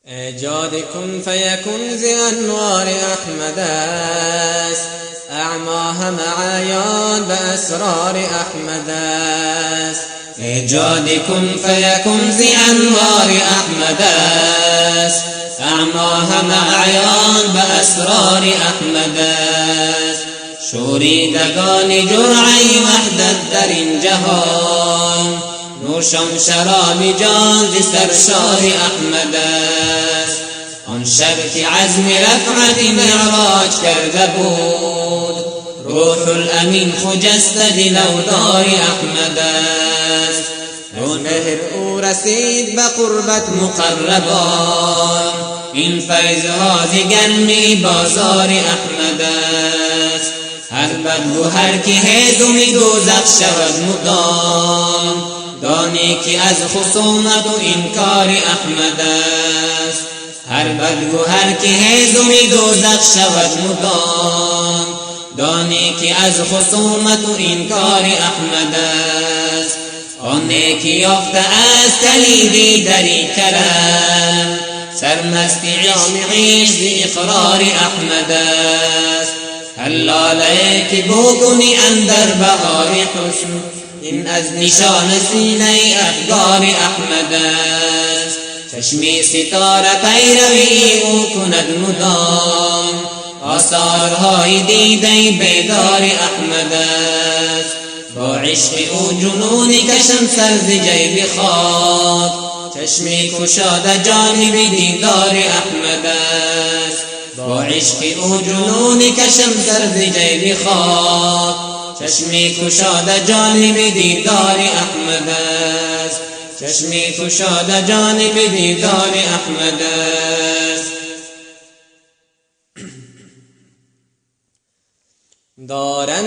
ایجاد کن فیکن ز انوار احمد است، اعمی همه عیان به اسرار احمد است. ایجاد کن فیکن ز انوار احمد است، اعمی همه عیان به اسرار احمد است. شوریدگان جرعه وحدت در این جهان، نوشان شراب جان ز سرشار احمد است. آن شب که عزم رفعت معراج کرده بود، روح الامین خجسته دلودار احمد است. چون مهر او رسید به قربت مقربان، این فیضها ز گرمی بازار احمد است. هر بدگهر که هیزم دوزخ شود مدام، دانی که از خصومت و انکار احمد است. هر بدگهر که هیزم دوزخ شود مدام، دانی که از خصومت و انکار احمد است. آنی که یافته از کلیدی دری کرم، سرمست عشقش ز اقرار احمد است. هلاله که بکنی اندر بهار حسن، این از نشان سینه افگار احمد است. چشمی ستاره پیروی او کند مدام، آثارهای دیده بیدار احمد است. با عشق او جنون کشم سر ز جیب خاک، چشمی کشاده جانب دیدار احمد است. با عشق او جنون کشم سر ز جیب خاک، چشمی کشاده جانب دیدار احمد است. چشمی کشاده جانب دیدار احمد است. دارن